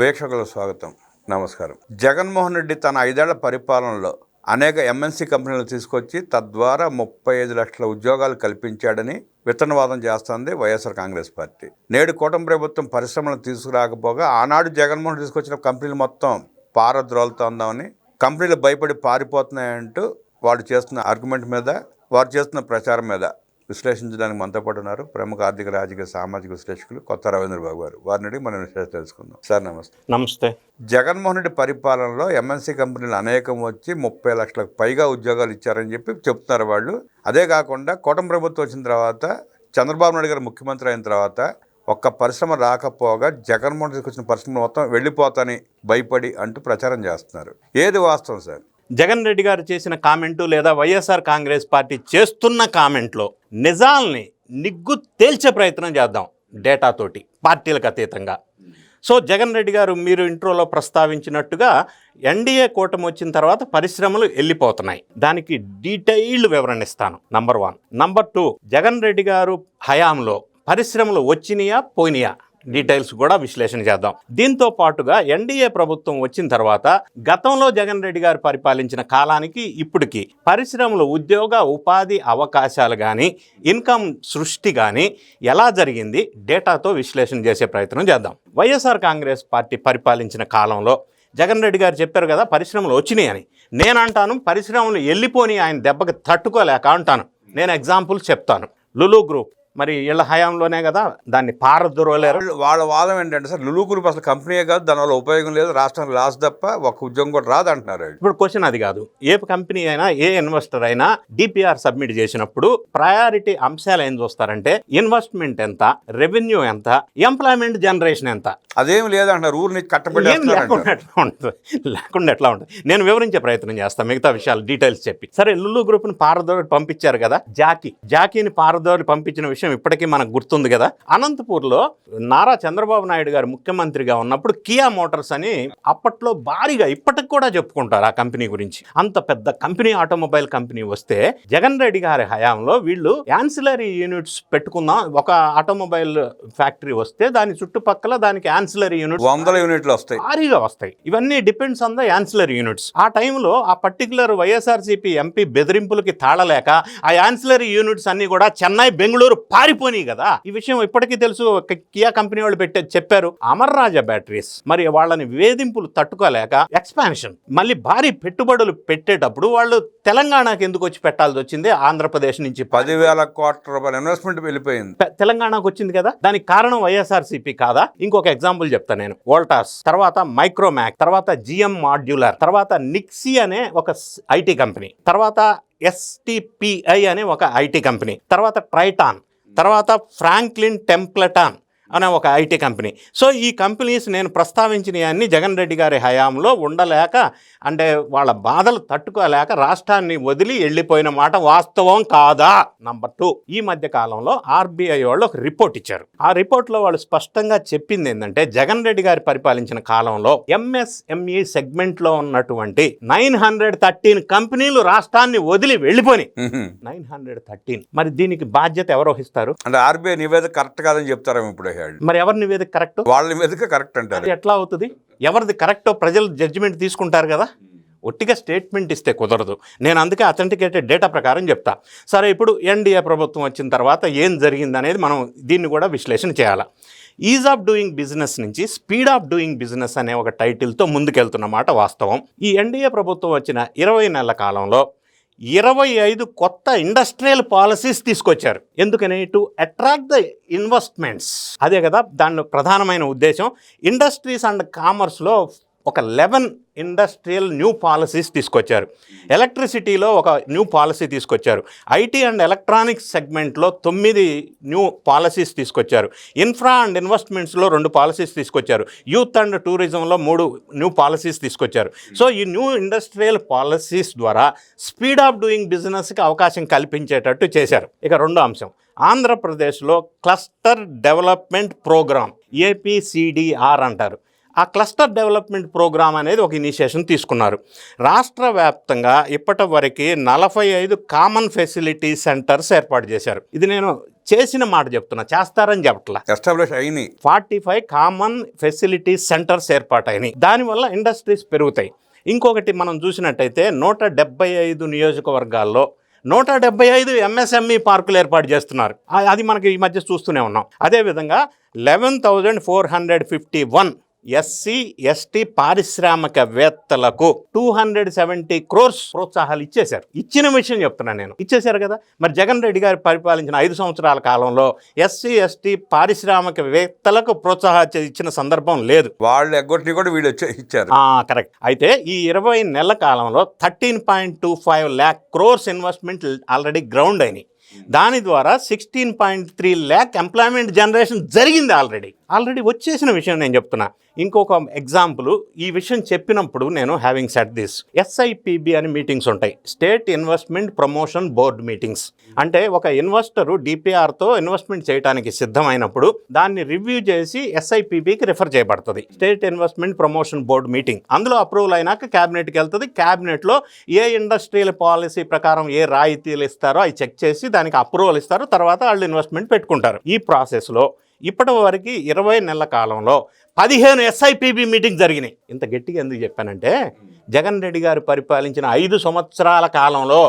వీక్షకులకు స్వాగతం, నమస్కారం. జగన్మోహన్ రెడ్డి తన 5 ఏళ్ల పరిపాలనలో అనేక ఎంఎన్సీ కంపెనీలు తీసుకొచ్చి తద్వారా 35 లక్షల ఉద్యోగాలు కల్పించాడని విత్తనవాదం చేస్తోంది వైఎస్ఆర్ కాంగ్రెస్ పార్టీ. నేడు కూటమి ప్రభుత్వం పరిశ్రమలను తీసుకురాకపోగా ఆనాడు జగన్మోహన్ తీసుకొచ్చిన కంపెనీలు మొత్తం పారద్రోలుతోందామని, కంపెనీలు భయపడి పారిపోతున్నాయంటూ వాడు చేస్తున్న ఆర్గ్యుమెంట్ మీద, వారు చేస్తున్న ప్రచారం మీద విశ్లేషించడానికి మనతో పాటు ఉన్నారు ప్రముఖ ఆర్థిక, రాజకీయ, సామాజిక విశ్లేషకులు కొత్త రవీంద్రబాబు గారు. వారిని అడిగి మనం విశ్లేషణ తెలుసుకుందాం. సార్ నమస్తే. నమస్తే. జగన్మోహన్ రెడ్డి పరిపాలనలో ఎంఎన్సీ కంపెనీలు అనేకం వచ్చి 30 లక్షలకు పైగా ఉద్యోగాలు ఇచ్చారని చెప్పి చెప్తున్నారు వాళ్ళు. అదే కాకుండా కూటమి ప్రభుత్వం వచ్చిన తర్వాత, చంద్రబాబు నాయుడు గారు ముఖ్యమంత్రి అయిన తర్వాత ఒక్క పరిశ్రమ రాకపోగా జగన్మోహన్ రెడ్డికి వచ్చిన పరిశ్రమ మొత్తం వెళ్ళిపోతాని భయపడి అంటూ ప్రచారం చేస్తున్నారు. ఏది వాస్తవం సార్? జగన్ రెడ్డి గారు చేసిన కామెంటు లేదా వైఎస్ఆర్ కాంగ్రెస్ పార్టీ చేస్తున్న కామెంట్లో నిజాల్ని నిగ్గు తేల్చే ప్రయత్నం చేద్దాం డేటాతోటి, పార్టీలకు అతీతంగా. సో జగన్ రెడ్డి గారు మీరు ఇంట్రోలో ప్రస్తావించినట్టుగా ఎన్డీఏ కూటమి వచ్చిన తర్వాత పరిశ్రమలు వెళ్ళిపోతున్నాయి. దానికి డీటెయిల్డ్ వివరణ ఇస్తాను. నంబర్ 1. నంబర్ 2, జగన్ రెడ్డి గారు హయాంలో పరిశ్రమలు వచ్చినాయా పోయినాయా డీటెయిల్స్ కూడా విశ్లేషణ చేద్దాం. దీంతో పాటుగా ఎన్డీఏ ప్రభుత్వం వచ్చిన తర్వాత గతంలో జగన్ రెడ్డి గారు పరిపాలించిన కాలానికి ఇప్పటికి పరిశ్రమలు, ఉద్యోగ ఉపాధి అవకాశాలు కానీ, ఇన్కమ్ సృష్టి కానీ ఎలా జరిగింది డేటాతో విశ్లేషణ చేసే ప్రయత్నం చేద్దాం. వైఎస్ఆర్ కాంగ్రెస్ పార్టీ పరిపాలించిన కాలంలో జగన్ రెడ్డి గారు చెప్పారు కదా పరిశ్రమలు వచ్చినాయి అని. నేను అంటాను పరిశ్రమలు వెళ్ళిపోని ఆయన దెబ్బకి తట్టుకోలేక అంటాను. నేను ఎగ్జాంపుల్స్ చెప్తాను. లులు గ్రూప్ మరి వీళ్ళ హయాంలోనే కదా దాన్ని పారద్రోలేరు. వాళ్ళ వాదం ఏంటంటే సార్, లులు గ్రూప్ అసలు కంపెనీయే కాదు, దానివల్ల ఉపయోగం లేదు, రాష్ట్రానికి లాస్ తప్ప ఒక ఉద్యోగం కూడా రాదు అంటున్నారు. ఇప్పుడు క్వశ్చన్ అది కాదు. ఏ కంపెనీ అయినా, ఏ ఇన్వెస్టర్ అయినా డిపిఆర్ సబ్మిట్ చేసినప్పుడు ప్రయారిటీ అంశాలు ఏం చూస్తారంటే ఇన్వెస్ట్మెంట్ ఎంత, రెవెన్యూ ఎంత, ఎంప్లాయ్మెంట్ జనరేషన్ ఎంత. అదేమి లేదంటారు, ఊరిని కట్టబడి లేకుండా ఎట్లా ఉంటుంది. నేను వివరించే ప్రయత్నం చేస్తాను మిగతా విషయాలు డీటెయిల్స్ చెప్పి. సరే, లులు గ్రూప్ని పారదోలి పంపించారు కదా, జాకీని పారదోలి పంపించిన విషయం ఇప్పటికీ మనకు గుర్తుంది కదా. అనంతపూర్లో నారా చంద్రబాబు నాయుడు గారు ముఖ్యమంత్రిగా ఉన్నప్పుడు కియా మోటార్స్ అని అప్పట్లో భారీగా, ఇప్పటికి కూడా చెప్పుకుంటారు ఆ కంపెనీ గురించి. అంత పెద్ద కంపెనీ, ఆటోమొబైల్ కంపెనీ వస్తే జగన్ రెడ్డి గారి హయాంలో వీళ్ళు యాన్సిలరీ యూనిట్స్ పెట్టుకుందాం, ఒక ఆటోమొబైల్ ఫ్యాక్టరీ వస్తే దాని చుట్టుపక్కల దానికి యాన్సిలరీ యూనిట్స్ 100 యూనిట్లు వస్తాయి, భారీగా వస్తాయి. ఇవన్నీ depends on the ancillary units. ఆ టైంలో ఆ పర్టికులర్ వైఎస్ఆర్సీపీ ఎంపీ బెదిరింపులకి తాళలేక ఆ యాన్సిలరీ యూనిట్స్ అన్ని కూడా చెన్నై, బెంగళూరు పారిపోయి కదా. ఈ విషయం ఇప్పటికీ తెలుసు. కియా కంపెనీ వాళ్ళు చెప్పారు. అమర్ రాజా బ్యాటరీస్ మరి వాళ్ళని వేధింపులు తట్టుకోలేక ఎక్స్పాన్షన్, మళ్ళీ భారీ పెట్టుబడులు పెట్టేటప్పుడు వాళ్ళు తెలంగాణకి ఎందుకు వచ్చి పెట్టాల్సి వచ్చింది? ఆంధ్రప్రదేశ్ నుంచి 10,000 కోట్ల రూపాయల ఇన్వెస్ట్మెంట్ వెళ్ళిపోయింది, తెలంగాణకు వచ్చింది కదా. దానికి కారణం వైఎస్ఆర్సీపీ కాదా? ఇంకొక ఎగ్జాంపుల్ చెప్తాను నేను. వోల్టాస్, తర్వాత మైక్రోమాక్, తర్వాత జిఎం మాడ్యులర్, తర్వాత నిక్సీ అనే ఒక ఐటీ కంపెనీ, తర్వాత STPI అనే ఒక ఐటీ కంపెనీ, తర్వాత ట్రైటాన్, తర్వాత ఫ్రాంక్లిన్ టెంప్లెటాన్ అనే ఒక ఐటీ కంపెనీ. సో ఈ కంపెనీస్ నేను ప్రస్తావించినవన్నీ జగన్ రెడ్డి గారి హయాంలో ఉండలేక, అంటే వాళ్ళ బాధలు తట్టుకోలేక రాష్ట్రాన్ని వదిలి వెళ్ళిపోయిన మాట వాస్తవం కాదా? నంబర్ 2, ఈ మధ్య కాలంలో RBI వాళ్ళు ఒక రిపోర్ట్ ఇచ్చారు. ఆ రిపోర్ట్లో వాళ్ళు స్పష్టంగా చెప్పింది ఏంటంటే జగన్ రెడ్డి గారి పరిపాలించిన కాలంలో MSME సెగ్మెంట్లో ఉన్నటువంటి 913 కంపెనీలు రాష్ట్రాన్ని వదిలి వెళ్ళిపోయి 913. మరి దీనికి బాధ్యత ఎవరు వహిస్తారు? అంటే RBI నివేదిక కరెక్ట్ కాదని చెప్తారేమో ఇప్పుడు. మరి ఎవరి నివేదిక కరెక్ట్? వాళ్ళ నివేదిక కరెక్ట్ అంటారు. ఎట్లా అవుతుంది? ఎవరిది కరెక్టో ప్రజలు జడ్జిమెంట్ తీసుకుంటారు కదా. ఒట్టిగా స్టేట్మెంట్ ఇస్తే కుదరదు. నేను అందుకే అథెంటికేటెడ్ డేటా ప్రకారం చెప్తా. సరే, ఇప్పుడు ఎన్డీఏ ప్రభుత్వం వచ్చిన తర్వాత ఏం జరిగింది అనేది మనం దీన్ని కూడా విశ్లేషణ చేయాలి. ఈజ్ ఆఫ్ డూయింగ్ బిజినెస్ నుంచి స్పీడ్ ఆఫ్ డూయింగ్ బిజినెస్ అనే ఒక టైటిల్తో ముందుకెళ్తున్నమాట వాస్తవం. ఈ ఎన్డీఏ ప్రభుత్వం వచ్చిన 20 నెలల కాలంలో 25 కొత్త ఇండస్ట్రియల్ పాలసీస్ తీసుకొచ్చారు. ఎందుకని? To attract the investments. అదే కదా దాని ప్రధానమైన ఉద్దేశం. ఇండస్ట్రీస్ అండ్ కామర్స్లో ఒక 11 ఇండస్ట్రియల్ న్యూ పాలసీస్ తీసుకొచ్చారు. ఎలక్ట్రిసిటీలో ఒక న్యూ పాలసీ తీసుకొచ్చారు. ఐటీ అండ్ ఎలక్ట్రానిక్స్ సెగ్మెంట్లో 9 న్యూ పాలసీస్ తీసుకొచ్చారు. ఇన్ఫ్రా అండ్ ఇన్వెస్ట్మెంట్స్లో 2 పాలసీస్ తీసుకొచ్చారు. యూత్ అండ్ టూరిజంలో 3 న్యూ పాలసీస్ తీసుకొచ్చారు. సో ఈ న్యూ ఇండస్ట్రియల్ పాలసీస్ ద్వారా స్పీడ్ ఆఫ్ డూయింగ్ బిజినెస్కి అవకాశం కల్పించేటట్టు చేశారు. ఇక రెండో అంశం, ఆంధ్రప్రదేశ్లో క్లస్టర్ డెవలప్మెంట్ ప్రోగ్రామ్, APCDR అంటారు. ఆ క్లస్టర్ డెవలప్మెంట్ ప్రోగ్రామ్ అనేది ఒక ఇనిషియేషన్ తీసుకున్నారు. రాష్ట్ర వ్యాప్తంగా ఇప్పటి వరకు 45 కామన్ ఫెసిలిటీ సెంటర్స్ ఏర్పాటు చేశారు. ఇది నేను చేసిన మాట చెప్తున్నా, చేస్తారని చెప్పట్లా. ఎస్టాబ్లిష్ అయినాయి. 45 కామన్ ఫెసిలిటీస్ సెంటర్స్ ఏర్పాటైనాయి. దానివల్ల ఇండస్ట్రీస్ పెరుగుతాయి. ఇంకొకటి మనం చూసినట్టయితే 175 నియోజకవర్గాల్లో 175 ఎంఎస్ఎంఈ పార్కులు ఏర్పాటు చేస్తున్నారు. అది మనకి ఈ మధ్య చూస్తూనే ఉన్నాం. అదేవిధంగా 11,451 ఎస్సీ ఎస్టీ పారిశ్రామికవేత్తలకు 270 crores ప్రోత్సాహాలు ఇచ్చేశారు. ఇచ్చిన విషయం చెప్తున్నాను నేను, ఇచ్చేశారు కదా. మరి జగన్ రెడ్డి గారు పరిపాలించిన 5 సంవత్సరాల కాలంలో ఎస్సీ ఎస్టీ పారిశ్రామికవేత్తలకు ప్రోత్సాహాలు ఇచ్చిన సందర్భం లేదు. వాళ్ళు ఎగ్గొట్టి కూడా వీళ్ళు ఇచ్చారు. కరెక్ట్. అయితే ఈ 20 నెలల కాలంలో 13.25 lakh crores investment already ground అయినాయి. దాని ద్వారా 16.3 lakh ఎంప్లాయ్మెంట్ జనరేషన్ జరిగింది. ఆల్రెడీ వచ్చేసిన విషయం నేను చెప్తున్నా. ఇంకొక ఎగ్జాంపుల్, ఈ విషయం చెప్పినప్పుడు నేను హ్యావింగ్ సెట్ దిస్, ఎస్ఐపిబి అని మీటింగ్స్ ఉంటాయి, state investment promotion board meetings. అంటే ఒక ఇన్వెస్టరు డిపిఆర్తో ఇన్వెస్ట్మెంట్ చేయడానికి సిద్ధమైనప్పుడు దాన్ని రివ్యూ చేసి ఎస్ఐపిబికి రిఫర్ చేయబడుతుంది, state investment promotion board meeting. అందులో అప్రూవల్ అయినాక క్యాబినెట్కి వెళ్తుంది. క్యాబినెట్లో ఏ ఇండస్ట్రియల్ పాలసీ ప్రకారం ఏ రాయితీలు ఇస్తారో అవి చెక్ చేసి దానికి అప్రూవల్ ఇస్తారు. తర్వాత వాళ్ళు ఇన్వెస్ట్మెంట్ పెట్టుకుంటారు. ఈ ప్రాసెస్లో ఇప్పటి వరకు 20 నెలల కాలంలో 15 ఎస్ఐపిబి మీటింగ్ జరిగినాయి. ఇంత గట్టిగా ఎందుకు చెప్పానంటే, జగన్ రెడ్డి గారు పరిపాలించిన 5 సంవత్సరాల కాలంలో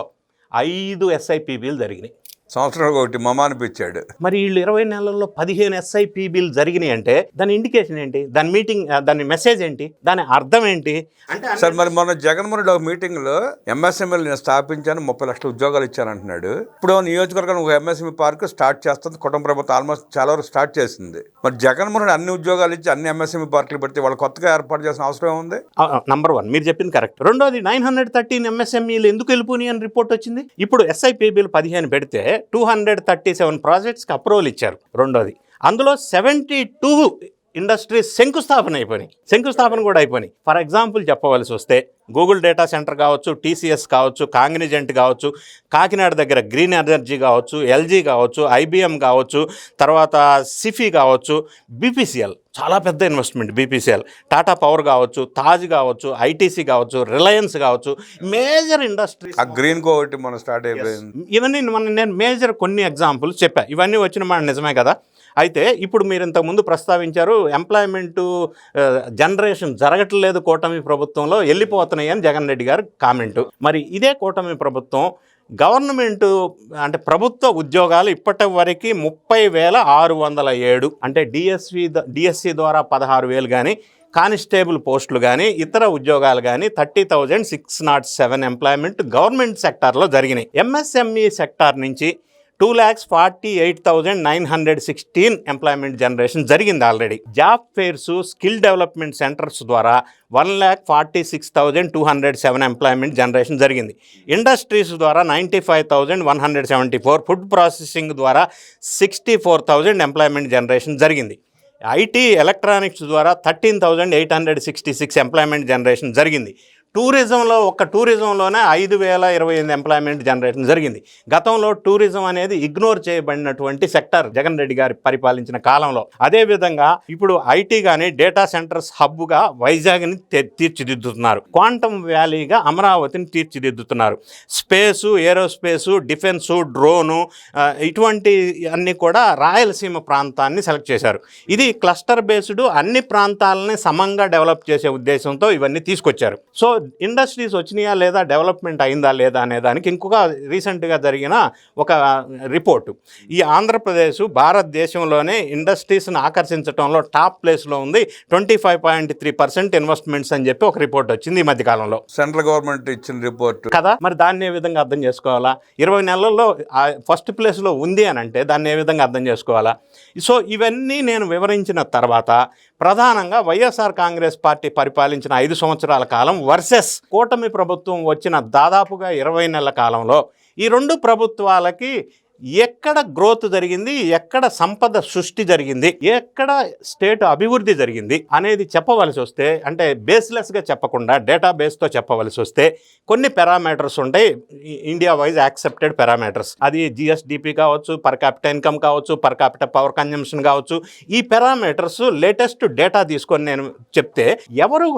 5 ఎస్ఐపిబిలు జరిగినాయి. సంవత్సరం ఒకటి మమ అనిపించాడు. మరి వీళ్ళు 20 నెలల్లో 15 ఎస్ఐపిబిలు జరిగినాయి అంటే దాని ఇండికేషన్ ఏంటి? దాని మీటింగ్, దాని మెసేజ్ ఏంటి? దాని అర్థం ఏంటి అంటే సార్, మరి మొన్న జగన్మోహన్ రెడ్డి ఒక మీటింగ్లో ఎంఎస్ఎంఈలు నేను స్థాపించాను, 30 లక్షల ఉద్యోగాలు ఇచ్చాను అంటున్నాడు. ఇప్పుడు నియోజకవర్గం ఒక ఎంఎస్ఎంఈ పార్క్ స్టార్ట్ చేస్తుంది కుటుంబ ప్రభుత్వం, ఆల్మోస్ట్ చాలా వరకు స్టార్ట్ చేసింది. మరి జగన్మోహన్ రెడ్డి అన్ని ఉద్యోగాలు ఇచ్చి అన్ని ఎంఎస్ఎంఈ పార్కులు పెడితే వాళ్ళు కొత్తగా ఏర్పాటు చేసిన అవసరం ఉంది? నంబర్ 1 మీరు చెప్పింది కరెక్ట్. రెండోది 913 ఎంఎస్ఎంఈలు ఎందుకు వెళ్ళిపోయి అని రిపోర్ట్ వచ్చింది. ఇప్పుడు ఎస్ఐపిబిలు 15 పెడితే 237 ప్రాజెక్ట్స్కి అప్రూవల్ ఇచ్చారు. రెండోది, అందులో 72 ఇండస్ట్రీస్ శంకుస్థాపన కూడా అయిపోయినాయి. ఫర్ ఎగ్జాంపుల్ చెప్పవలసి వస్తే గూగుల్ డేటా సెంటర్ కావచ్చు, టీసీఎస్ కావచ్చు, కాగ్నిజెంట్ కావచ్చు, కాకినాడ దగ్గర గ్రీన్ ఎనర్జీ కావచ్చు, ఎల్జీ కావచ్చు, ఐబిఎం కావచ్చు, తర్వాత సిఫీ కావచ్చు, బీపీసీఎల్ చాలా పెద్ద ఇన్వెస్ట్మెంట్, బీపీసీఎల్, టాటా పవర్ కావచ్చు, తాజ్ కావచ్చు, ఐటీసీ కావచ్చు, రిలయన్స్ కావచ్చు, మేజర్ ఇండస్ట్రీస్. గ్రీన్ కోటి మనం స్టార్ట్ అయిపోయింది. ఇవన్నీ నేను మేజర్ కొన్ని ఎగ్జాంపుల్స్ చెప్పా. ఇవన్నీ వచ్చిన మాట నిజమే కదా. అయితే ఇప్పుడు మీరు ఇంతకుముందు ప్రస్తావించారు, ఎంప్లాయ్మెంటు జనరేషన్ జరగట్లేదు కూటమి ప్రభుత్వంలో, వెళ్ళిపోతున్నాయి అని జగన్ రెడ్డి గారు కామెంటు. మరి ఇదే కూటమి ప్రభుత్వం గవర్నమెంట్ అంటే ప్రభుత్వ ఉద్యోగాలు ఇప్పటి వరకు 30,607, అంటే డిఎస్సి ద్వారా 16,000 కానీ, కానిస్టేబుల్ పోస్టులు కానీ, ఇతర ఉద్యోగాలు కానీ 30,607 ఎంప్లాయ్మెంట్ గవర్నమెంట్ సెక్టార్లో జరిగినాయి. ఎంఎస్ఎంఈ సెక్టార్ నుంచి 2,48,916 ఎంప్లాయ్మెంట్ జనరేషన్ జరిగింది already. Job fairs, skill development centres ద్వారా 1,46,207 ఎంప్లాయ్మెంట్ జనరేషన్ జరిగింది. ఇండస్ట్రీస్ ద్వారా 95,174, ఫుడ్ ప్రాసెసింగ్ ద్వారా 64,000 ఎంప్లాయ్మెంట్ జనరేషన్ జరిగింది. ఐటీ ఎలక్ట్రానిక్స్ ద్వారా 13,866 ఎంప్లాయ్మెంట్ జనరేషన్ జరిగింది. టూరిజంలోనే 5,028 ఎంప్లాయ్మెంట్ జనరేషన్ జరిగింది. గతంలో టూరిజం అనేది ఇగ్నోర్ చేయబడినటువంటి సెక్టర్ జగన్ రెడ్డి గారి పరిపాలించిన కాలంలో. అదేవిధంగా ఇప్పుడు ఐటీ కానీ డేటా సెంటర్స్ హబ్గా వైజాగ్ని తీర్చిదిద్దుతున్నారు, క్వాంటమ్ వ్యాలీగా అమరావతిని తీర్చిదిద్దుతున్నారు, స్పేసు, ఏరోస్పేసు, డిఫెన్సు, డ్రోను, ఇటువంటి అన్నీ కూడా రాయలసీమ ప్రాంతాన్ని సెలెక్ట్ చేశారు. ఇది క్లస్టర్ బేస్డ్, అన్ని ప్రాంతాలని సమంగా డెవలప్ చేసే ఉద్దేశంతో ఇవన్నీ తీసుకొచ్చారు. సో ఇండస్ట్రీస్ వచ్చినాయా లేదా, డెవలప్మెంట్ అయిందా లేదా అనే దానికి ఇంకొక రీసెంట్గా జరిగిన ఒక రిపోర్టు, ఈ ఆంధ్రప్రదేశ్ భారతదేశంలోనే ఇండస్ట్రీస్ని ఆకర్షించడంలో టాప్ ప్లేస్లో ఉంది, 25.3% ఇన్వెస్ట్మెంట్స్ అని చెప్పి ఒక రిపోర్ట్ వచ్చింది ఈ మధ్యకాలంలో. సెంట్రల్ గవర్నమెంట్ ఇచ్చిన రిపోర్ట్ కదా. మరి దాన్ని ఏ విధంగా అర్థం చేసుకోవాలా? 20 నెలల్లో ఫస్ట్ ప్లేస్లో ఉంది అని అంటే దాన్ని ఏ విధంగా అర్థం చేసుకోవాలా? సో ఇవన్నీ నేను వివరించిన తర్వాత ప్రధానంగా వైఎస్ఆర్ కాంగ్రెస్ పార్టీ పరిపాలించిన 5 సంవత్సరాల కాలం వర్సెస్ కూటమి ప్రభుత్వం వచ్చిన దాదాపుగా 20 నెలల కాలంలో ఈ రెండు ప్రభుత్వాలకి ఎక్కడ గ్రోత్ జరిగింది, ఎక్కడ సంపద సృష్టి జరిగింది, ఎక్కడ స్టేట్ అభివృద్ధి జరిగింది అనేది చెప్పవలసి వస్తే, అంటే బేస్లెస్గా చెప్పకుండా డేటా బేస్తో చెప్పవలసి వస్తే కొన్ని పారామీటర్స్ ఉంటాయి, ఇండియా వైజ్ యాక్సెప్టెడ్ పారామీటర్స్. అది జిఎస్డిపి కావచ్చు, పర్ క్యాపిటల్ ఇన్కమ్ కావచ్చు, పర్ క్యాపిటల్ పవర్ కన్జంప్షన్ కావచ్చు. ఈ పారామీటర్స్ లేటెస్ట్ డేటా తీసుకొని నేను చెప్తే ఎవరు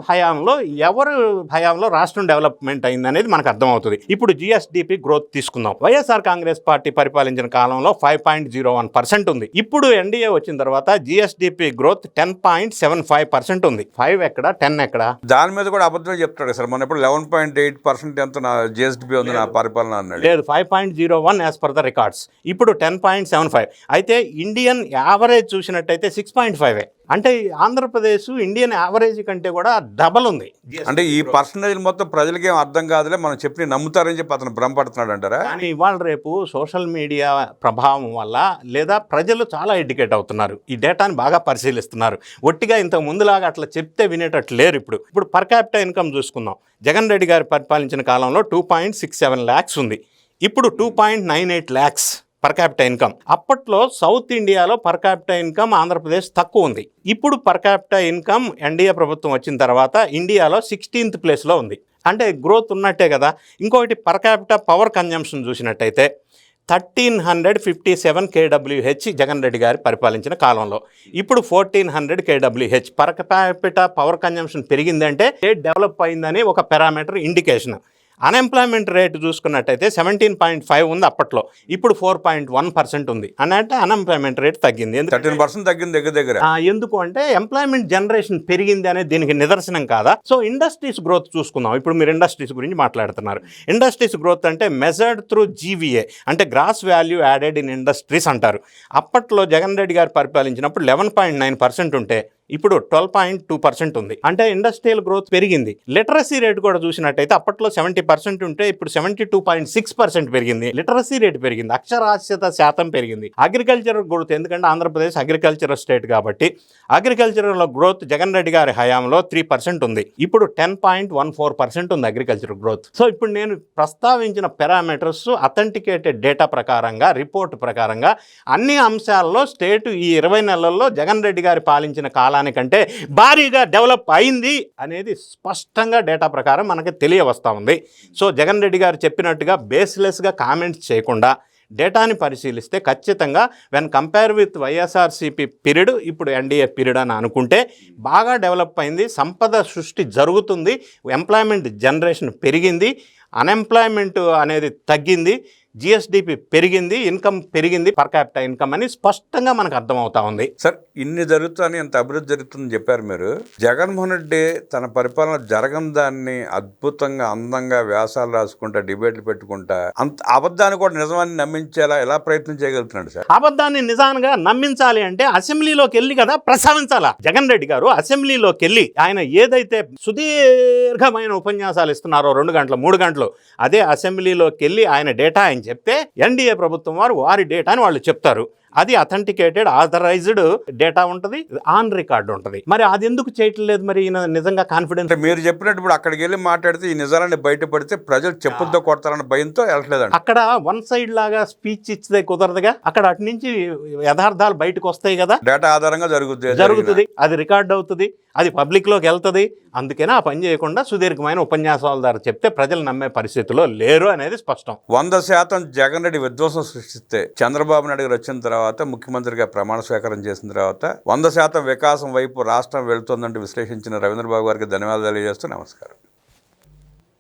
హయాంలో రాష్ట్రం డెవలప్మెంట్ అయింది అనేది మనకు అర్థమవుతుంది. ఇప్పుడు జిఎస్డిపి గ్రోత్ తీసుకుందాం. వైఎస్ఆర్ కాంగ్రెస్ పార్టీ పరిపాలించిన పరిపాలించిన కాలంలో 5.01% ఉంది. ఇప్పుడు ఎన్డీఏ వచ్చిన తర్వాత జిఎస్డిపి గ్రోత్ 10.75% ఉంది. 5 ఎక్కడ, 10 ఎక్కడ? దాని మీద కూడా అబద్ధం చెప్తాడు సార్. మన ఇప్పుడు 11.8% ఎంత నా జిఎస్డిపి ఉంది నా పరిపాలన అన్నాడు. లేదు, 5.01 యాజ్ పర్ ద రికార్డ్స్. ఇప్పుడు 10.75. అయితే ఇండియన్ యావరేజ్ చూసినట్టయితే 6.5. అంటే ఆంధ్రప్రదేశ్ ఇండియన్ యావరేజ్ కంటే కూడా డబల్ ఉంది. అంటే ఈ పర్సంటేజ్ మొత్తం ప్రజలకి ఏం అర్థం కాదులే, మనం చెప్పి నమ్ముతారని చెప్పి అతను భ్రమపడుతున్నాడు అంటారా? కానీ ఇవాళ రేపు సోషల్ మీడియా ప్రభావం వల్ల లేదా ప్రజలు చాలా ఎడ్యుకేట్ అవుతున్నారు, ఈ డేటాని బాగా పరిశీలిస్తున్నారు. ఒట్టిగా ఇంతకు ముందులాగా అట్లా చెప్తే వినేటట్లు లేరు. ఇప్పుడు పర్ క్యాపిటల్ ఇన్కమ్ చూసుకుందాం. జగన్ రెడ్డి గారు పరిపాలించిన కాలంలో 2.67 lakhs ఉంది. ఇప్పుడు 2.98 lakhs పర్ క్యాపిటల్ ఇన్కమ్. అప్పట్లో సౌత్ ఇండియాలో పర్ క్యాపిటల్ ఇన్కమ్ ఆంధ్రప్రదేశ్ తక్కువ ఉంది. ఇప్పుడు పర్ క్యాపిటల్ ఇన్కమ్ ఎన్డీఏ ప్రభుత్వం వచ్చిన తర్వాత ఇండియాలో 16th ప్లేస్లో ఉంది. అంటే గ్రోత్ ఉన్నట్టే కదా. ఇంకొకటి పర్ క్యాపిటల్ పవర్ కన్జంప్షన్ చూసినట్టయితే 1357 kWh జగన్ రెడ్డి గారి పరిపాలించిన కాలంలో. ఇప్పుడు 1400 kWh. Per capital power consumption పెరిగిందంటే స్టేట్ డెవలప్ అయిందని ఒక పారామీటర్ ఇండికేషన్. అన్ఎంప్లాయ్మెంట్ రేట్ చూసుకున్నట్టయితే 17.5 ఉంది అప్పట్లో, ఇప్పుడు 4.1% ఉంది. అంటే అన్ఎంప్లాయ్మెంట్ రేట్ తగ్గింది. 13% తగ్గింది దగ్గర. ఎందుకు అంటే ఎంప్లాయ్మెంట్ జనరేషన్ పెరిగింది అనేది దీనికి నిదర్శనం కాదా? సో ఇండస్ట్రీస్ గ్రోత్ చూసుకుందాం. ఇప్పుడు మీరు ఇండస్ట్రీస్ గురించి మాట్లాడుతున్నారు. ఇండస్ట్రీస్ గ్రోత్ అంటే మెజర్డ్ త్రూ జీవీఏ, అంటే gross value added in industries అంటారు. అప్పట్లో జగన్ రెడ్డి గారు పరిపాలించినప్పుడు 11.9% ఉంటే ఇప్పుడు 12.2% ఉంది. అంటే ఇండస్ట్రియల్ గ్రోత్ పెరిగింది. లిటరసీ రేట్ కూడా చూసినట్టయితే అప్పట్లో 70% ఉంటే ఇప్పుడు 72.6% పెరిగింది. లిటరసీ రేట్ పెరిగింది, అక్షరాస్యత శాతం పెరిగింది. అగ్రికల్చరల్ గ్రోత్, ఎందుకంటే ఆంధ్రప్రదేశ్ అగ్రికల్చరల్ స్టేట్ కాబట్టి అగ్రికల్చరల్ గ్రోత్ జగన్ రెడ్డి గారి హయాంలో 3% ఉంది. ఇప్పుడు 10.14% ఉంది అగ్రికల్చరల్ గ్రోత్. సో ఇప్పుడు నేను ప్రస్తావించిన పారామీటర్స్ అథెంటికేటెడ్ డేటా ప్రకారంగా, రిపోర్ట్ ప్రకారంగా అన్ని అంశాల్లో స్టేట్ ఈ 20 నెలల్లో జగన్ రెడ్డి గారి పాలించిన కాలానికి కంటే భారీగా డెవలప్ అయింది అనేది స్పష్టంగా డేటా ప్రకారం మనకి తెలియవస్తూ ఉంది. సో జగన్ రెడ్డి గారు చెప్పినట్టుగా బేస్లెస్గా కామెంట్స్ చేయకుండా డేటాని పరిశీలిస్తే ఖచ్చితంగా when compare with YSRCP period ఇప్పుడు ఎన్డీఏ పీరియడ్ అని అనుకుంటే బాగా డెవలప్ అయింది, సంపద సృష్టి జరుగుతుంది, ఎంప్లాయ్మెంట్ జనరేషన్ పెరిగింది, అన్ఎంప్లాయ్మెంట్ అనేది తగ్గింది, జిఎస్డిపి పెరిగింది, ఇన్కమ్ పెరిగింది, పర్ క్యాపిటల్ ఇన్కమ్ అని స్పష్టంగా మనకు అర్థమవుతా ఉంది. సార్ ఇన్ని జరుగుతాయని, ఎంత అభివృద్ధి జరుగుతుందని చెప్పారు మీరు. జగన్మోహన్ రెడ్డి తన పరిపాలన జరగని దాన్ని అద్భుతంగా అందంగా వ్యాసాలు రాసుకుంటా, డిబేట్లు పెట్టుకుంటా, అంత అబద్ధాన్ని కూడా నిజమని నమ్మించేలా ఎలా ప్రయత్నం చేయగలుగుతున్నాడు సార్? అబద్ధాన్ని నిజంగా నమ్మించాలి అంటే అసెంబ్లీలోకి వెళ్ళి కదా ప్రస్తావించాలా. జగన్ రెడ్డి గారు అసెంబ్లీలోకి వెళ్ళి ఆయన ఏదైతే సుదీర్ఘమైన ఉపన్యాసాలు ఇస్తున్నారో 2 గంటలు 3 గంటలు, అదే అసెంబ్లీలోకి వెళ్ళి ఆయన డేటా ఆయన చెప్తే ఎన్డీఏ ప్రభుత్వం వారి డేటాని వాళ్ళు చెప్తారు. అది అథెంటికేటెడ్ ఆథరైజ్డ్ డేటా ఉంటుంది, ఆన్ రికార్డ్ ఉంటుంది. మరి అది ఎందుకు చేయట్లేదు? మరి ఈయన నిజంగా కాన్ఫిడెన్స్. మీరు చెప్పినట్టు ఇప్పుడు అక్కడికి వెళ్ళి మాట్లాడితే ఈ నిజాలని బయటపడితే ప్రజలు చెప్పులతో కొడతారన్న భయంతో వెళ్ళట్లేదండి. అక్కడ వన్ సైడ్ లాగా స్పీచ్ ఇచ్చితే కుదరదుగా. అక్కడ అటు నుంచి యథార్థాలు బయటకు వస్తాయి కదా, డేటా ఆధారంగా జరుగుతుంది, అది రికార్డ్ అవుతుంది, అది పబ్లిక్లోకి వెళ్తుంది. అందుకనే ఆ పని చేయకుండా సుదీర్ఘమైన ఉపన్యాసాల ద్వారా చెప్తే ప్రజలు నమ్మే పరిస్థితిలో లేరు అనేది స్పష్టం. 100% జగన్ రెడ్డి విధ్వంసం సృష్టిస్తే చంద్రబాబు నాయుడు గారు వచ్చిన తర్వాత ముఖ్యమంత్రిగా ప్రమాణ స్వీకారం చేసిన తర్వాత 100% వికాసం వైపు రాష్ట్రం వెళ్తుందంటూ విశ్లేషించిన రవీంద్రబాబు గారికి ధన్యవాదాలు తెలియజేస్తూ నమస్కారం.